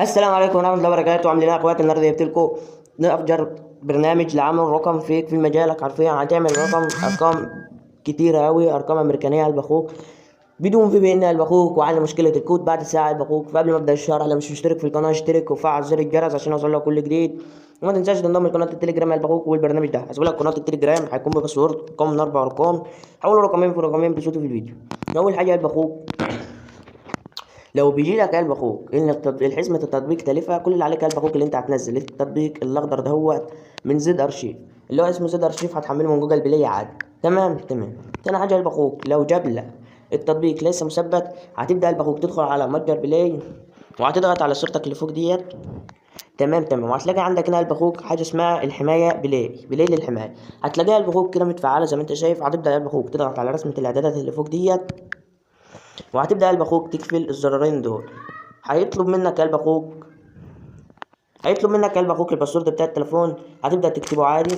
السلام عليكم ورحمة الله وبركاته. عاملين ايه يا اخواتي؟ النهارده جبت لكم افجر برنامج لعمل رقم فيك في مجالك. حرفيا هتعمل ارقام كتيرة اوي، ارقام امريكانية قلب اخوك بدون في بي ان قلب اخوك، وعلى مشكلة الكود بعد ساعة قلب اخوك. فقبل ما ابدا الشرح، لو مش مشترك في القناة اشترك وفعل زر الجرس عشان يوصلك كل جديد. وما تنساش تنضم لقناة التليجرام قلب اخوك. والبرنامج ده هسيب لك قناة التليجرام، هيكون بباسورد رقم من 4 ارقام، حولوا رقمين في رقمين بصوتي في الفيديو. اول حاجة قلب اخوك، لو بيجي لك قلب اخوك ان الحزمه التطبيق تالفها، كل اللي عليك قلب اخوك اللي انت هتنزل التطبيق الاخضر ده هو من زد ارشيف، اللي هو اسمه زد ارشيف، هتحمله من جوجل بلاي عادي. تمام. تاني حاجه قلب اخوك، لو جاب لك التطبيق لسه مثبت، هتبدا قلب اخوك تدخل على متجر بلاي وهتضغط على صورتك اللي فوق ديت. تمام، وهتلاقي عندك هنا قلب اخوك حاجه اسمها الحمايه بلاي للحمايه. هتلاقيها قلب اخوك كده متفعله زي ما انت شايف. هتبدا قلب اخوك تضغط على رسمه الاعدادات اللي فوق ديت، وهتبدا قلب اخوك تقفل الزرارين دول. هيطلب منك قلب اخوك الباسورد بتاع التليفون، هتبدا تكتبه عادي.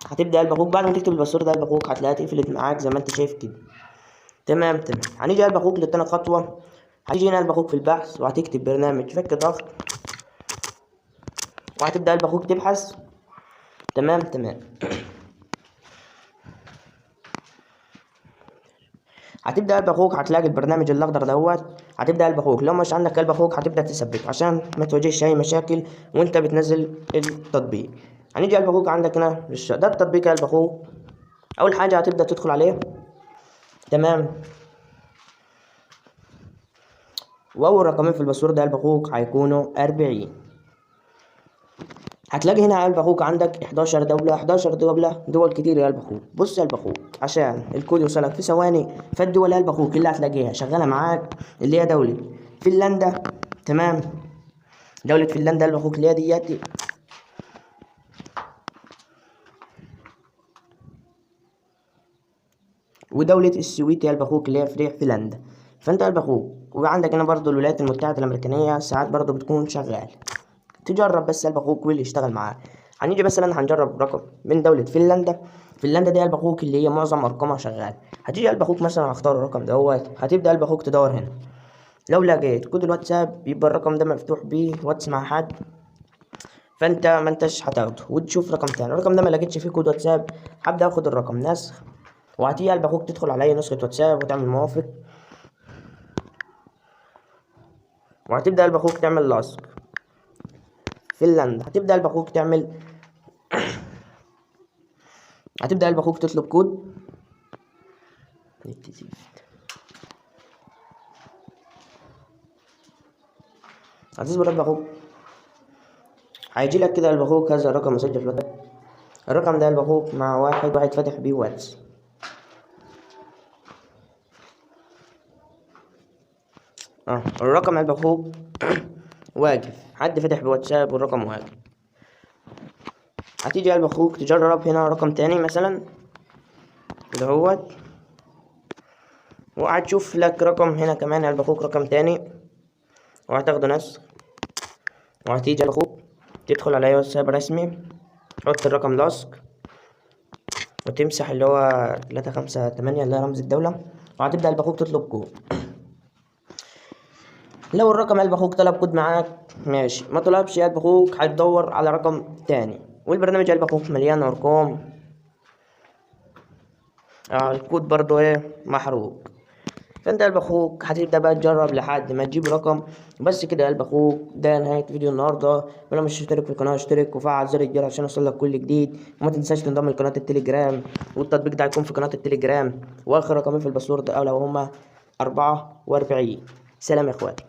هتبدا قلب اخوك بعد ما تكتب الباسورد قلب اخوك هتلاقيها اتقفلت معاك زي ما انت شايف كده. تمام. هنيجي قلب اخوك للتاني خطوه، هتيجي هنا قلب اخوك في البحث وهتكتب برنامج فك ضغط، وهتبدا قلب اخوك تبحث. تمام. هتبدا قلب اخوك هتلاقي البرنامج الاخضر دوت. هتبدا قلب اخوك لو مش عندك قلب اخوك هتبدا تثبت عشان ما تواجهش اي مشاكل وانت بتنزل التطبيق. هنيجي قلب اخوك عندك هنا ده التطبيق قلب اخوك. اول حاجه هتبدا تدخل عليه. تمام. واول رقمين في الباسورد قلب اخوك هيكونوا 40. هتلاقي هنا قلب اخوك عندك 11 دول كتير يا قلب اخوك. بص يا قلب اخوك، عشان الكود يوصلك في ثواني، فالدول يا قلب اخوك اللي هتلاقيها شغاله معاك اللي هي دوله فنلندا. تمام. دوله فنلندا قلب اخوك اللي هي ديت، ودولة السويد يا قلب اخوك اللي هي فريق فنلندا. فانت قلب اخوك، وعندك هنا برضو الولايات المتحدة الامريكانية ساعات برضو بتكون شغال. تجرب بس قلب اخوك واللي يشتغل معاه. هنيجي مثلا هنجرب رقم من دولة فنلندا دي قلب اخوك اللي هي معظم ارقامها شغال. هتيجي قلب اخوك مثلا هختار الرقم دوت، هتبدا قلب اخوك تدور هنا. لو لقيت كود الواتساب يبقى الرقم ده مفتوح بيه واتس مع حد، فانت ما انتش هتاخده وتشوف رقم تاني. الرقم ده ما لقيتش فيه كود واتساب، هبدا اخد الرقم نسخ. وهتيجي قلب اخوك تدخل على اي نسخة واتساب وتعمل موافق، وهتبدا قلب اخوك تعمل لاصق. فنلندا هتبدا قلب اخوك تطلب كود. هتصبر قلب اخوك، هيجي لك كده قلب اخوك هذا الرقم مسجل في الواتساب. الرقم ده قلب اخوك مع واحد فاتح بيه واتس. الرقم قلب اخوك واقف، حد فاتح بواتساب والرقم واقف. هتيجي قلب اخوك تجرب هنا رقم تاني مثلا دهوت، وهتشوف لك رقم هنا كمان قلب اخوك رقم تاني، وهتاخده نسخ. وهتيجي قلب اخوك تدخل على اي واتساب رسمي، تحط الرقم لاصق، وتمسح اللي هو 358 اللي هي رمز الدولة، وهتبدأ قلب اخوك تطلب كود. لو الرقم قلب اخوك طلب كود معاك ماشي، ما طلبش قلب اخوك هتدور على رقم تاني. والبرنامج قلب اخوك مليان ارقام، الكود برضو محروق. فانت قلب اخوك هتبدا بقى تجرب لحد ما تجيب رقم. بس كده يا قلب اخوك، ده نهايه فيديو النهارده. ولو مش مشترك في القناه اشترك وفعل زر الجرس عشان يوصلك كل جديد. وما تنساش تنضم لقناه التليجرام، والتطبيق ده هيكون في قناه التليجرام. واخر رقمين في الباسورد لو هما 44. سلام يا اخواتي.